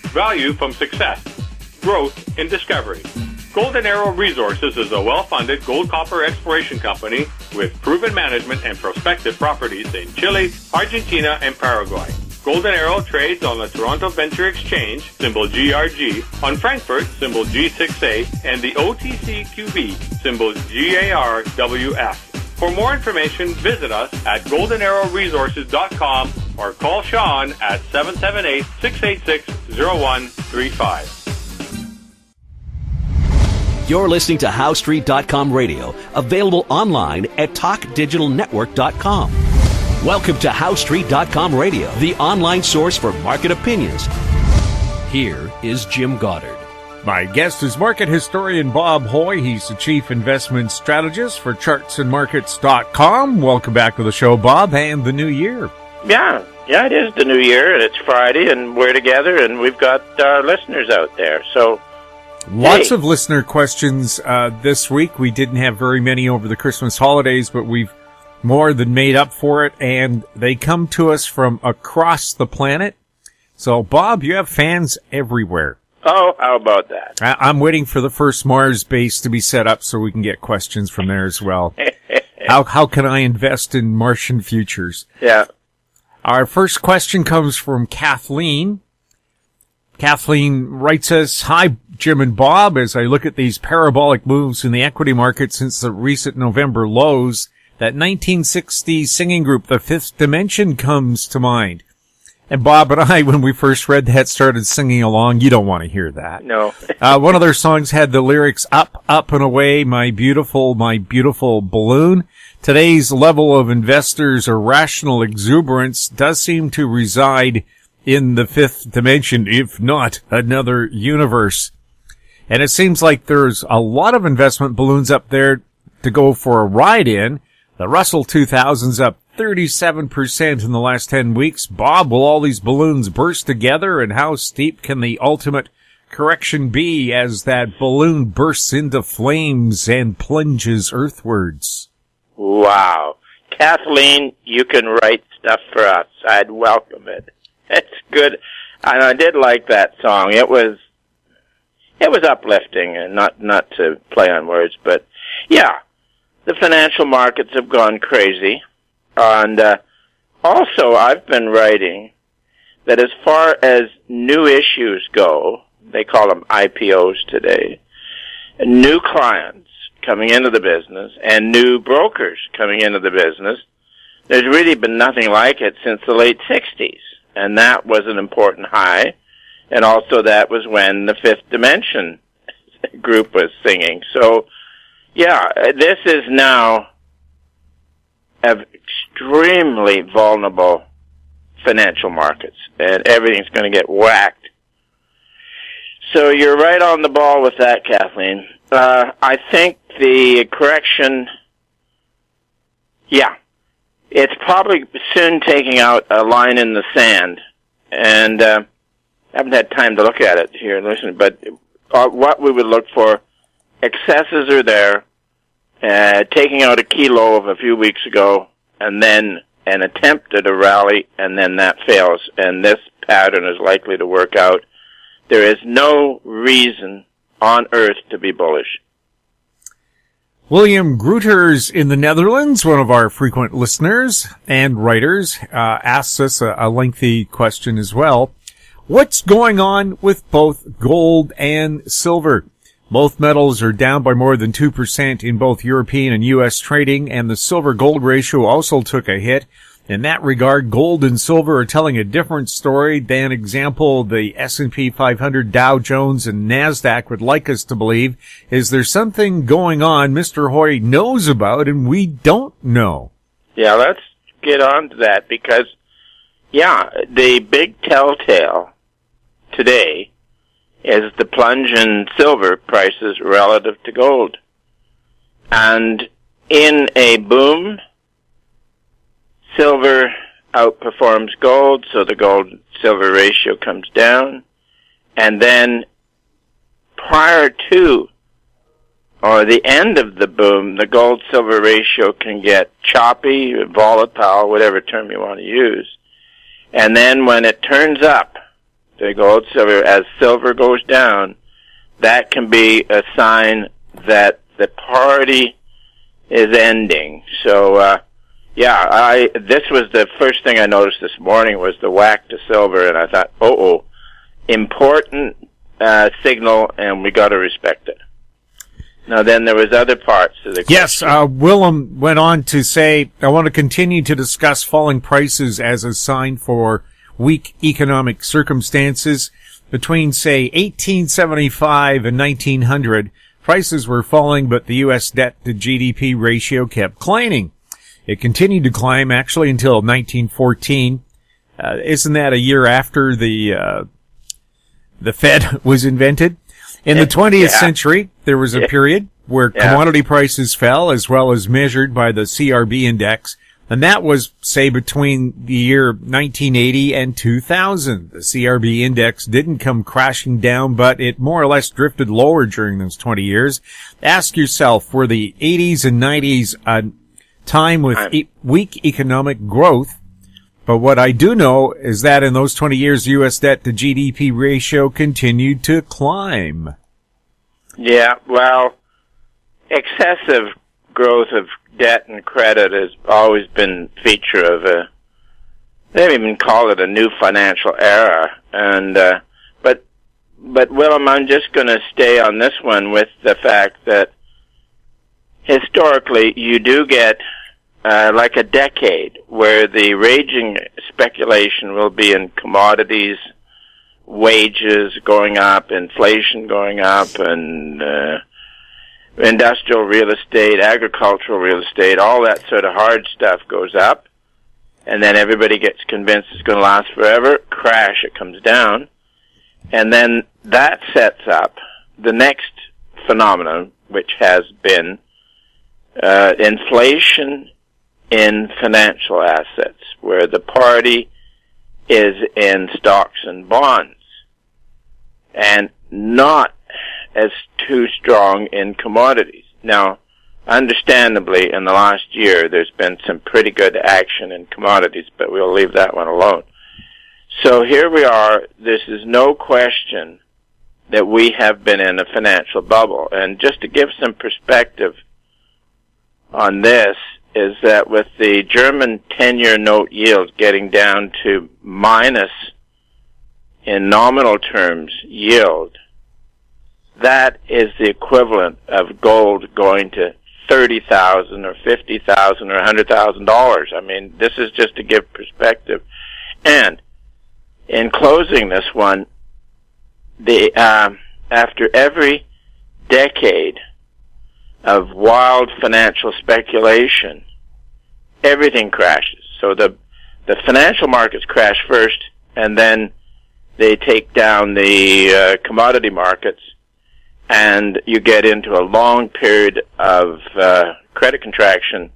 value from success, growth in discovery. Golden Arrow Resources is a well-funded gold-copper exploration company with proven management and prospective properties in Chile, Argentina, and Paraguay. Golden Arrow trades on the Toronto Venture Exchange, symbol GRG, on Frankfurt, symbol G6A, and the OTCQB, symbol GARWF. For more information, visit us at goldenarrowresources.com or call Sean at 778-686-0135. You're listening to HowStreet.com radio, available online at TalkDigitalNetwork.com. Welcome to HowStreet.com radio, the online source for market opinions. Here is Jim Goddard. My guest is market historian Bob Hoye. He's the chief investment strategist for chartsandmarkets.com. Welcome back to the show, Bob, and the new year. Yeah, it is the new year, and it's Friday, and we're together, and we've got our listeners out there. So, lots of listener questions this week. We didn't have very many over the Christmas holidays, but we've more than made up for it, and they come to us from across the planet. So, Bob, you have fans everywhere. Oh, how about that? I'm waiting for the first Mars base to be set up so we can get questions from there as well. How can I invest in Martian futures? Yeah. Our first question comes from Kathleen. Kathleen writes us, "Hi, Jim and Bob. As I look at these parabolic moves in the equity market since the recent November lows, that 1960 singing group, The Fifth Dimension, comes to mind." And Bob and I, when we first read that, started singing along. You don't want to hear that. No. One of their songs had the lyrics, "Up, up and away, my beautiful balloon." Today's level of investors' irrational exuberance does seem to reside in the fifth dimension, if not another universe. And it seems like there's a lot of investment balloons up there to go for a ride in. The Russell 2000's up 37% in the last 10 weeks. Bob, will all these balloons burst together, and how steep can the ultimate correction be as that balloon bursts into flames and plunges earthwards? Wow. Kathleen, you can write stuff for us. I'd welcome it. It's good. And I did like that song. It was uplifting, and not to play on words, but yeah, the financial markets have gone crazy. And also, I've been writing that as far as new issues go, they call them IPOs today, new clients coming into the business and new brokers coming into the business, there's really been nothing like it since the late 60s. And that was an important high. And also that was when the Fifth Dimension group was singing. So, yeah, this is now extremely vulnerable financial markets, and everything's going to get whacked. So you're right on the ball with that, Kathleen. I think the correction, yeah, it's probably soon taking out a line in the sand, and I haven't had time to look at it here and listen, but what we would look for, excesses are there, taking out a key low of a few weeks ago, and then an attempt at a rally, and then that fails. And this pattern is likely to work out. There is no reason on earth to be bullish. William Gruters in the Netherlands, one of our frequent listeners and writers, asks us a lengthy question as well. What's going on with both gold and silver? Both metals are down by more than 2% in both European and U.S. trading, and the silver-gold ratio also took a hit. In that regard, gold and silver are telling a different story than, example, the S&P 500, Dow Jones, and NASDAQ would like us to believe. Is there something going on Mr. Hoye knows about and we don't know? Yeah, let's get on to that because, yeah, the big telltale today is the plunge in silver prices relative to gold. And in a boom, silver outperforms gold, so the gold-silver ratio comes down. And then prior to or the end of the boom, the gold-silver ratio can get choppy, volatile, whatever term you want to use. And then when it turns up, the gold, silver. As silver goes down, that can be a sign that the party is ending. So, this was the first thing I noticed this morning was the whack to silver, and I thought, important signal, and we got to respect it. Now, then there was other parts to the question. Yes, Willem went on to say, I want to continue to discuss falling prices as a sign for weak economic circumstances. Between, say, 1875 and 1900, prices were falling, but the U.S. debt to GDP ratio kept climbing. It continued to climb, actually, until 1914. Isn't that a year after the Fed was invented? In the 20th century, there was a period where commodity prices fell, as well as measured by the CRB index, and that was, say, between the year 1980 and 2000. The CRB index didn't come crashing down, but it more or less drifted lower during those 20 years. Ask yourself, were the 80s and 90s a time with weak economic growth? But what I do know is that in those 20 years, the U.S. debt to GDP ratio continued to climb. Yeah, well, excessive growth of debt and credit has always been a feature of they even call it a new financial era. And but Willem, I'm just going to stay on this one with the fact that historically you do get like a decade where the raging speculation will be in commodities, wages going up, inflation going up, and industrial real estate, agricultural real estate, all that sort of hard stuff goes up, and then everybody gets convinced it's going to last forever, crash, it comes down, and then that sets up the next phenomenon, which has been inflation in financial assets, where the party is in stocks and bonds, and not as too strong in commodities. Now, understandably, in the last year, there's been some pretty good action in commodities, but we'll leave that one alone. So here we are. This is no question that we have been in a financial bubble. And just to give some perspective on this, is that with the German 10-year note yield getting down to minus in nominal terms yield, that is the equivalent of gold going to $30,000 or $50,000 or $100,000. I mean, this is just to give perspective. And in closing this one, after every decade of wild financial speculation, everything crashes. So the financial markets crash first, and then they take down the commodity markets, and you get into a long period of credit contraction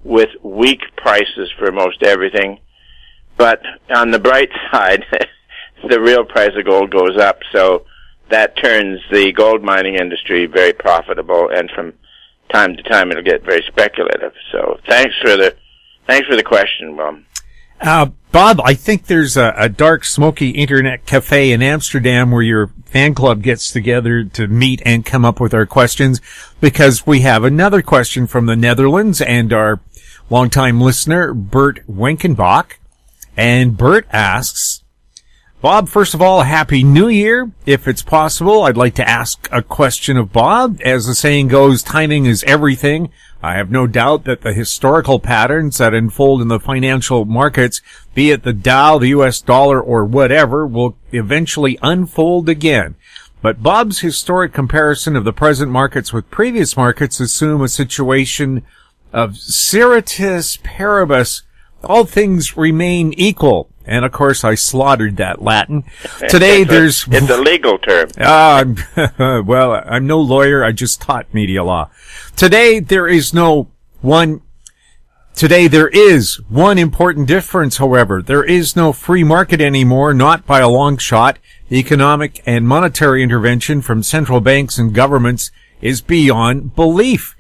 with weak prices for most everything. But on the bright side, the real price of gold goes up, so that turns the gold mining industry very profitable, and from time to time it'll get very speculative. So thanks for the question, Will. Bob, I think there's a dark, smoky internet cafe in Amsterdam where your fan club gets together to meet and come up with our questions, because we have another question from the Netherlands and our longtime listener, Bert Wenkenbach. And Bert asks, Bob, first of all, Happy New Year. If it's possible, I'd like to ask a question of Bob. As the saying goes, timing is everything. I have no doubt that the historical patterns that unfold in the financial markets, be it the Dow, the US dollar, or whatever, will eventually unfold again. But Bob's historic comparison of the present markets with previous markets assume a situation of ceteris paribus, all things remain equal. And, of course, I slaughtered that Latin. Today, it's a legal term. Well, I'm no lawyer. I just taught media law. Today, there is one important difference, however. There is no free market anymore, not by a long shot. Economic and monetary intervention from central banks and governments is beyond belief.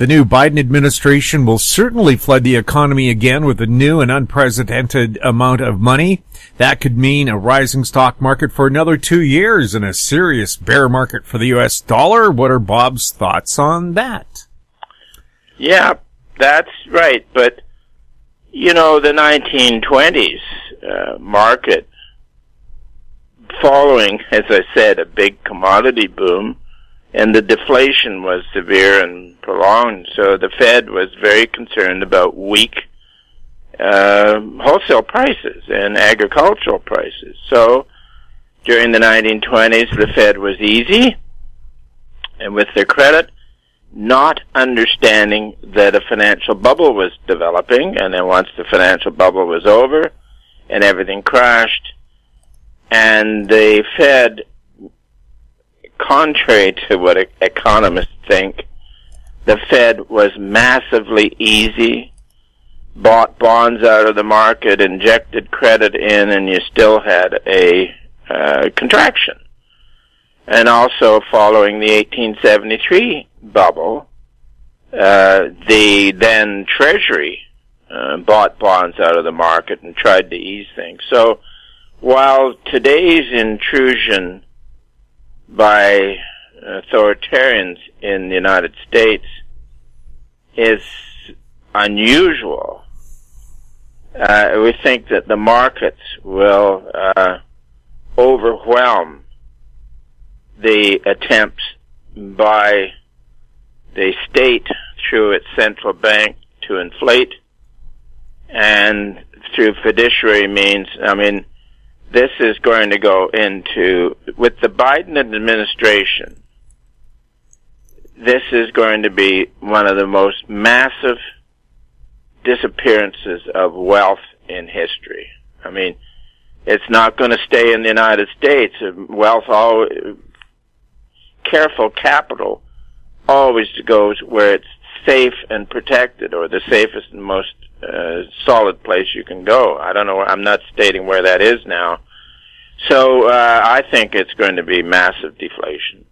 The new Biden administration will certainly flood the economy again with a new and unprecedented amount of money. That could mean a rising stock market for another 2 years and a serious bear market for the U.S. dollar. What are Bob's thoughts on that? Yeah, that's right. But, you know, the 1920s market, following, as I said, a big commodity boom, and the deflation was severe and prolonged, so the Fed was very concerned about weak wholesale prices and agricultural prices. So during the 1920s, the Fed was easy, and with their credit, not understanding that a financial bubble was developing, and then once the financial bubble was over and everything crashed, and the Fed, contrary to what economists think, the Fed was massively easy, bought bonds out of the market, injected credit in, and you still had a contraction. And also, following the 1873 bubble, the then Treasury bought bonds out of the market and tried to ease things. So, while today's intrusion by authoritarians in the United States is unusual, we think that the markets will overwhelm the attempts by the state through its central bank to inflate, and through fiduciary means. I mean, this is going to go into, with the Biden administration, this is going to be one of the most massive disappearances of wealth in history. I mean, it's not going to stay in the United States. Wealth, careful capital always goes where it's safe and protected, or the safest and most solid place you can go. I don't know. I'm not stating where that is now. So I think it's going to be massive deflation.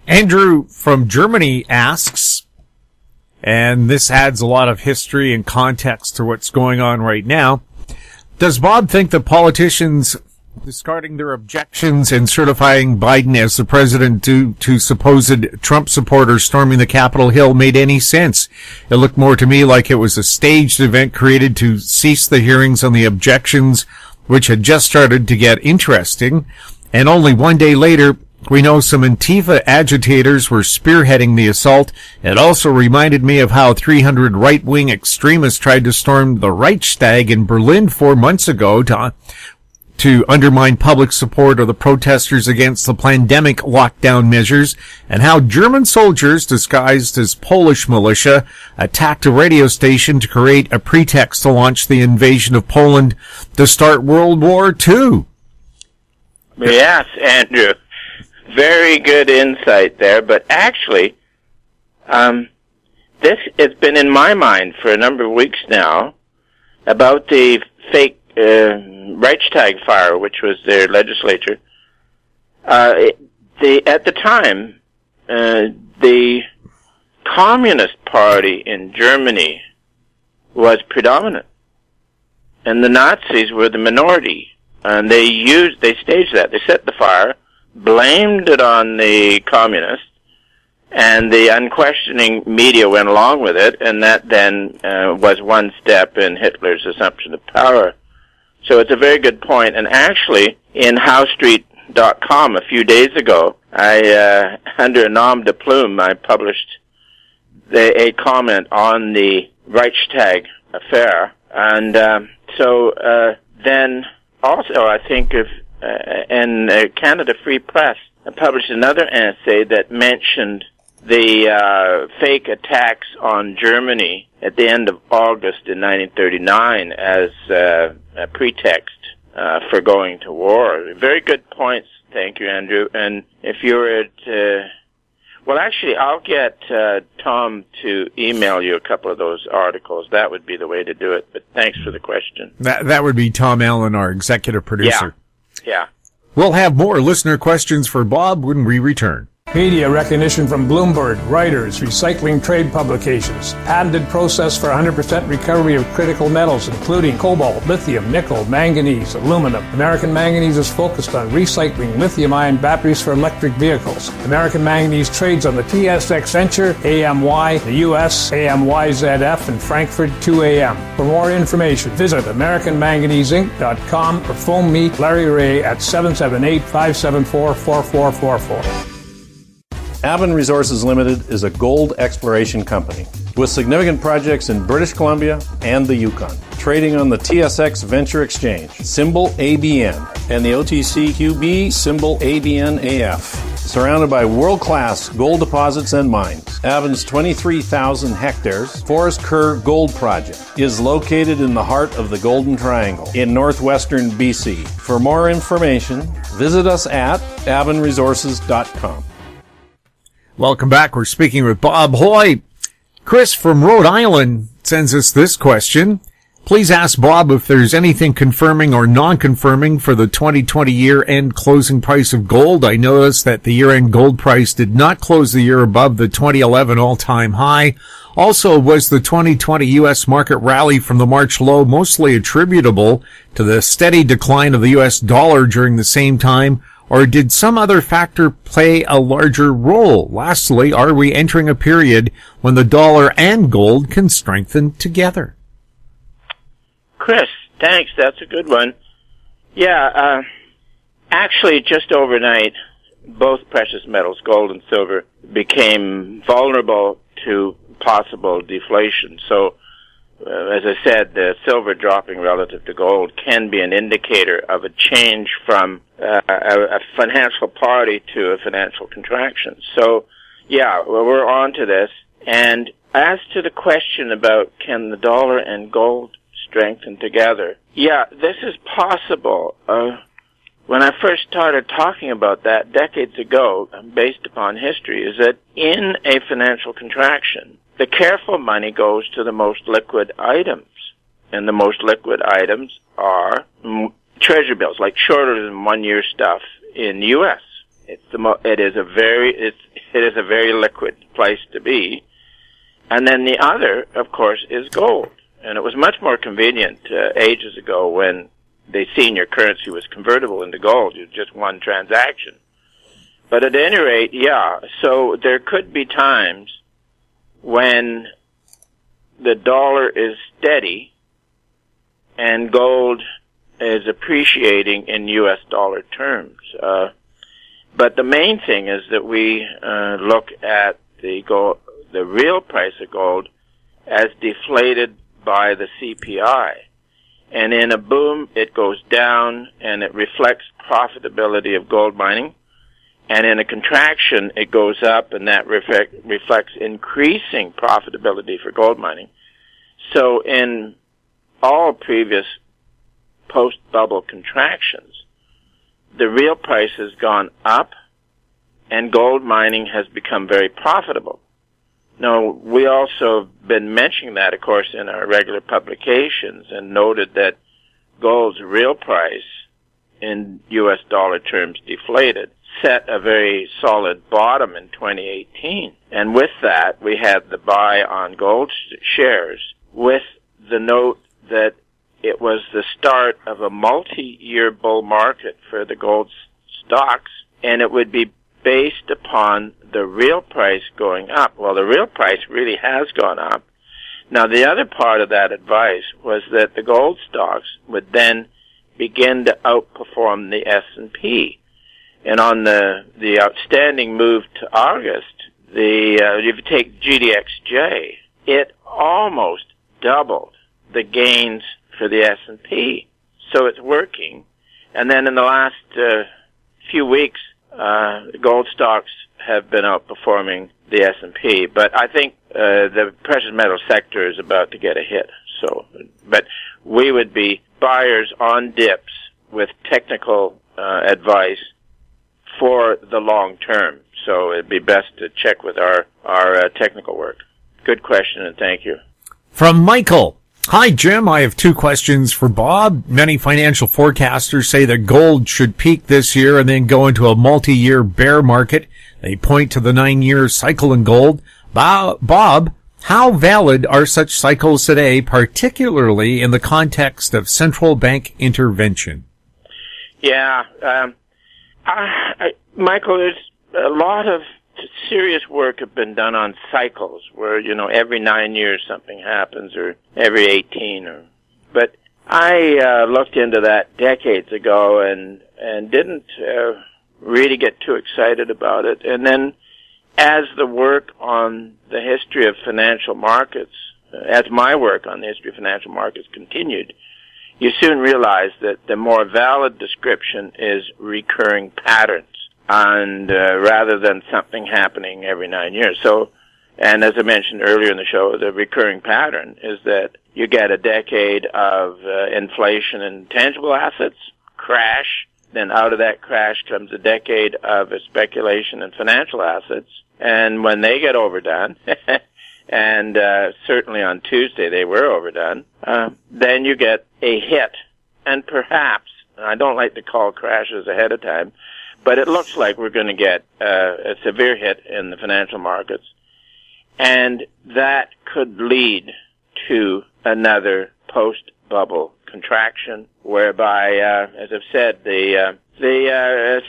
Andrew from Germany asks, and this adds a lot of history and context to what's going on right now, does Bob think that politicians discarding their objections and certifying Biden as the president due to supposed Trump supporters storming the Capitol Hill made any sense? It looked more to me like it was a staged event created to cease the hearings on the objections, which had just started to get interesting. And only one day later, we know some Antifa agitators were spearheading the assault. It also reminded me of how 300 right-wing extremists tried to storm the Reichstag in Berlin 4 months ago to undermine public support of the protesters against the pandemic lockdown measures, and how German soldiers disguised as Polish militia attacked a radio station to create a pretext to launch the invasion of Poland to start World War II. Yes, Andrew. Very good insight there, but actually, this has been in my mind for a number of weeks now about the fake Reichstag fire, which was their legislature. At the time, the Communist Party in Germany was predominant, and the Nazis were the minority. And they staged that. They set the fire, blamed it on the communists, and the unquestioning media went along with it, and that then was one step in Hitler's assumption of power. So it's a very good point. And actually, in HowStreet.com a few days ago, I under a nom de plume, I published a comment on the Reichstag affair. And then also, I think of in Canada Free Press, I published another essay that mentioned the fake attacks on Germany at the end of August in 1939 as a pretext for going to war. Very good points. Thank you, Andrew. And if you were at... well, actually, I'll get Tom to email you a couple of those articles. That would be the way to do it. But thanks for the question. That would be Tom Allen, our executive producer. Yeah. We'll have more listener questions for Bob when we return. Media recognition from Bloomberg, Reuters, recycling trade publications. Patented process for 100% recovery of critical metals, including cobalt, lithium, nickel, manganese, aluminum. American Manganese is focused on recycling lithium-ion batteries for electric vehicles. American Manganese trades on the TSX Venture, AMY, the US, AMYZF, and Frankfurt 2AM. For more information, visit AmericanManganeseInc.com or phone me, Larry Ray, at 778-574-4444. Avon Resources Limited is a gold exploration company with significant projects in British Columbia and the Yukon, trading on the TSX Venture Exchange, symbol ABN, and the OTCQB, symbol ABNAF. Surrounded by world-class gold deposits and mines, Avon's 23,000 hectares Forest Kerr Gold Project is located in the heart of the Golden Triangle in northwestern BC. For more information, visit us at avonresources.com. Welcome back. We're speaking with Bob Hoye. Chris from Rhode Island sends us this question. Please ask Bob if there's anything confirming or non-confirming for the 2020 year-end closing price of gold. I noticed that the year-end gold price did not close the year above the 2011 all-time high. Also, was the 2020 U.S. market rally from the March low mostly attributable to the steady decline of the U.S. dollar during the same time, or did some other factor play a larger role? Lastly, are we entering a period when the dollar and gold can strengthen together? Chris, thanks. That's a good one. Yeah, actually, just overnight, both precious metals, gold and silver, became vulnerable to possible deflation. So, as I said, the silver dropping relative to gold can be an indicator of a change from a financial party to a financial contraction. So, yeah, well, we're on to this. And as to the question about can the dollar and gold strengthen together, yeah, this is possible. When I first started talking about that decades ago, based upon history, is that in a financial contraction, the careful money goes to the most liquid items. And the most liquid items are treasury bills, like shorter than 1 year stuff in the U.S. It is a very liquid place to be. And then the other, of course, is gold. And it was much more convenient ages ago when they seen your currency was convertible into gold. It was just one transaction. But at any rate, yeah, so there could be times when the dollar is steady and gold is appreciating in U.S. dollar terms. But the main thing is that we look at the real price of gold as deflated by the CPI. And in a boom, it goes down and it reflects profitability of gold mining. And in a contraction, it goes up, and that reflects increasing profitability for gold mining. So in all previous post-bubble contractions, the real price has gone up, and gold mining has become very profitable. Now, we also have been mentioning that, of course, in our regular publications, and noted that gold's real price in U.S. dollar terms deflated, set a very solid bottom in 2018. And with that, we had the buy on gold shares with the note that it was the start of a multi-year bull market for the gold stocks, and it would be based upon the real price going up. Well, the real price really has gone up. Now, the other part of that advice was that the gold stocks would then begin to outperform the S&P. And on the outstanding move to August, if you take GDXJ, it almost doubled the gains for the S&P. So it's working. And then in the last few weeks, gold stocks have been outperforming the S&P. But I think the precious metal sector is about to get a hit. So, but we would be buyers on dips with technical advice for the long term. So it'd be best to check with our technical work. Good question, and thank you. From Michael, Hi, Jim. I have two questions for Bob. Many financial forecasters say that gold should peak this year and then go into a multi-year bear market. They point to the 9-year cycle in gold. Bob, how valid are such cycles today, particularly in the context of central bank intervention? Yeah, Michael, there's a lot of serious work have been done on cycles where, every 9 years something happens, or every 18, but I looked into that decades ago and didn't really get too excited about it. And then as the work on the history of financial markets, as my work on the history of financial markets continued, you soon realize that the more valid description is recurring patterns, and rather than something happening every 9 years. So, and as I mentioned earlier in the show, the recurring pattern is that you get a decade of inflation in tangible assets, crash, then out of that crash comes a decade of speculation in financial assets, and when they get overdone, and certainly on Tuesday they were overdone, then you get a hit, and perhaps, I don't like to call crashes ahead of time, but it looks like we're going to get a severe hit in the financial markets, and that could lead to another post-bubble contraction, whereby, as I've said, the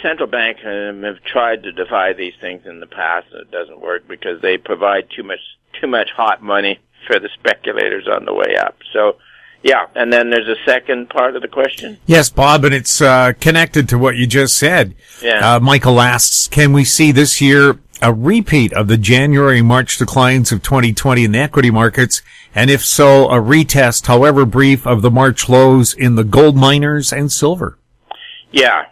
central bank have tried to defy these things in the past, and it doesn't work because they provide too much hot money for the speculators on the way up. So, yeah, and then there's a second part of the question. Yes, Bob, and it's connected to what you just said. Yeah. Michael asks, can we see this year a repeat of the January-March declines of 2020 in the equity markets? And if so, a retest, however brief, of the March lows in the gold miners and silver? Yeah.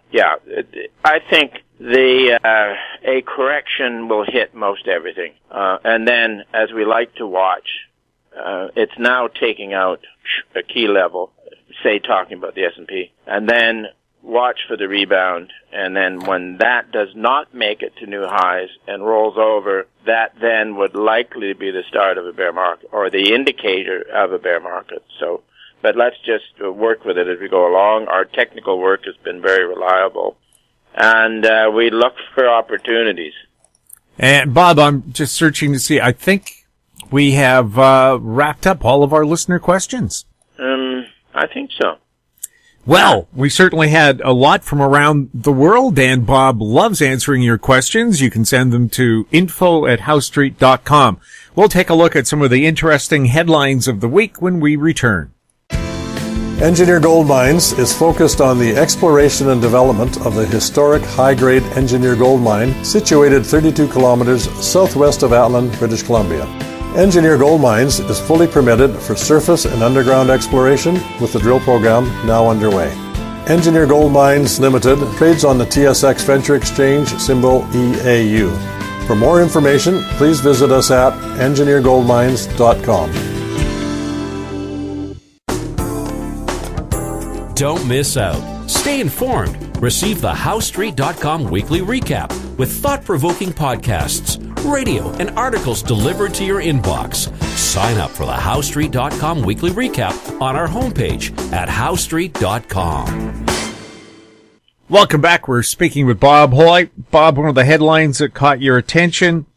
I think a correction will hit most everything. And then, as we like to watch, it's now taking out a key level, say talking about the S&P, and then watch for the rebound, and then when that does not make it to new highs and rolls over, that then would likely be the start of a bear market, or the indicator of a bear market. So, but let's just work with it as we go along. Our technical work has been very reliable, and we look for opportunities. And Bob, I'm just searching to see, I think we have wrapped up all of our listener questions. I think so. Well, we certainly had a lot from around the world, and Bob loves answering your questions. You can send them to info@housestreet.com. We'll take a look at some of the interesting headlines of the week when we return. Engineer Gold Mines is focused on the exploration and development of the historic high-grade Engineer Gold Mine situated 32 kilometers southwest of Atlan, British Columbia. Engineer Gold Mines is fully permitted for surface and underground exploration with the drill program now underway. Engineer Gold Mines Limited trades on the TSX Venture Exchange, symbol EAU. For more information, please visit us at engineergoldmines.com. Don't miss out. Stay informed. Receive the HowStreet.com weekly recap with thought-provoking podcasts, radio, and articles delivered to your inbox. Sign up for the HowStreet.com weekly recap on our homepage at HowStreet.com. Welcome back. We're speaking with Bob Hoye. Bob, one of the headlines that caught your attention: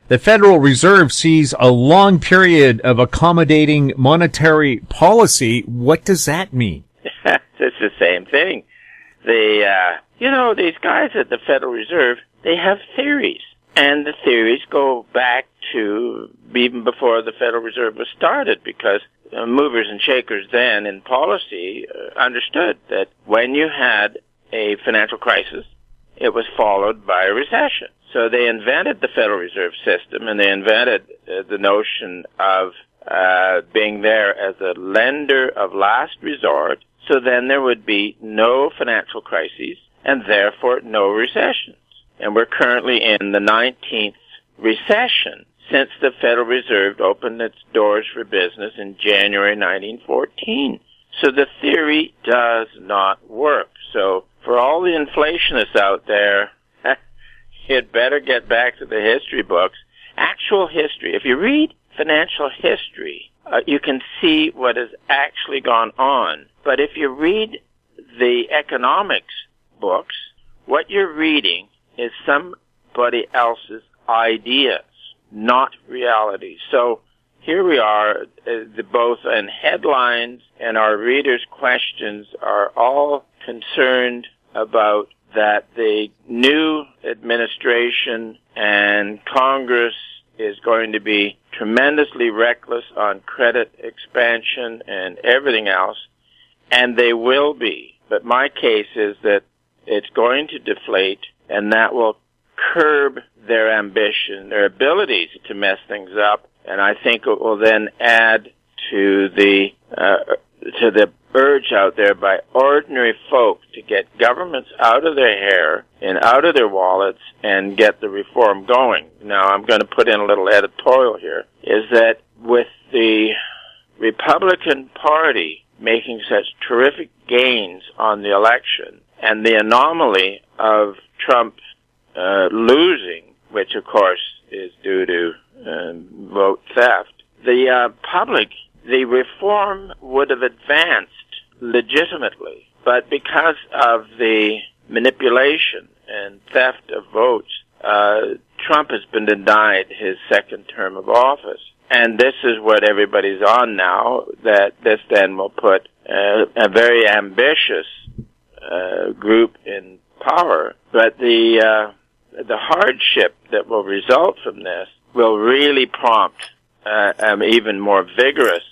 the Federal Reserve sees a long period of accommodating monetary policy. What does that mean? It's the same thing. These guys at the Federal Reserve, they have theories. And the theories go back to even before the Federal Reserve was started, because movers and shakers then in policy understood that when you had a financial crisis, it was followed by a recession. So they invented the Federal Reserve System, and they invented the notion of being there as a lender of last resort, so then there would be no financial crises and therefore no recessions. And we're currently in the 19th recession since the Federal Reserve opened its doors for business in January 1914. So the theory does not work. So for all the inflationists out there, you'd better get back to the history books. Actual history. If you read financial history you can see what has actually gone on. But if you read the economics books, what you're reading is somebody else's ideas, not reality. So here we are, both in headlines and our readers' questions are all concerned about that the new administration and Congress is going to be tremendously reckless on credit expansion and everything else, and they will be. But my case is that it's going to deflate, and that will curb their ambition, their abilities to mess things up, and I think it will then add to the urge out there by ordinary folk to get governments out of their hair and out of their wallets and get the reform going. Now, I'm going to put in a little editorial here, is that with the Republican Party making such terrific gains on the election and the anomaly of Trump losing, which of course is due to vote theft, the public, the reform would have advanced legitimately, but because of the manipulation and theft of votes, Trump has been denied his second term of office. And this is what everybody's on now, that this then will put a very ambitious group in power. But the hardship that will result from this will really prompt an even more vigorous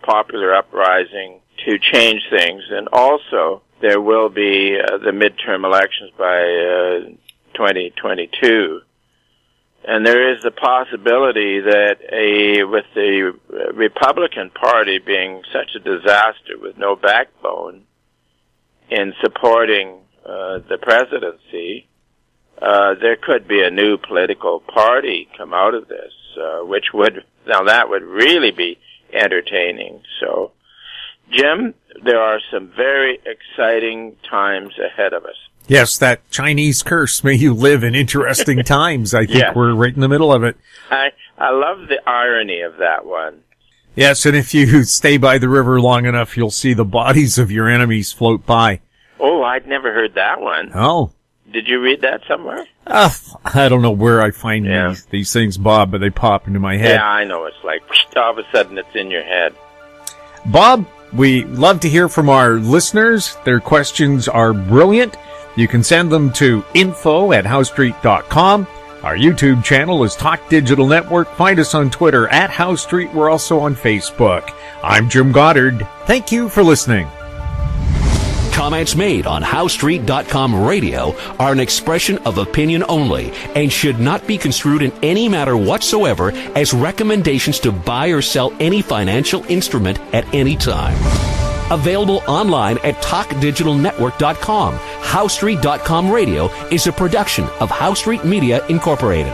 popular uprising to change things. And also, there will be the midterm elections by 2022. And there is the possibility that with the Republican Party being such a disaster with no backbone in supporting the presidency, there could be a new political party come out of this, that would really be entertaining. So, Jim, there are some very exciting times ahead of us. Yes, that Chinese curse. May you live in interesting times. I think we're right in the middle of it. I love the irony of that one. Yes, and if you stay by the river long enough, you'll see the bodies of your enemies float by. Oh, I'd never heard that one. Oh. Did you read that somewhere? I don't know where I find these things, Bob, but they pop into my head. Yeah, I know. It's like all of a sudden it's in your head. Bob, we love to hear from our listeners. Their questions are brilliant. You can send them to info@howstreet.com. Our YouTube channel is Talk Digital Network. Find us on Twitter @HowStreet. We're also on Facebook. I'm Jim Goddard. Thank you for listening. Comments made on HowStreet.com radio are an expression of opinion only and should not be construed in any matter whatsoever as recommendations to buy or sell any financial instrument at any time. Available online at TalkDigitalNetwork.com. HowStreet.com radio is a production of HowStreet Media Incorporated.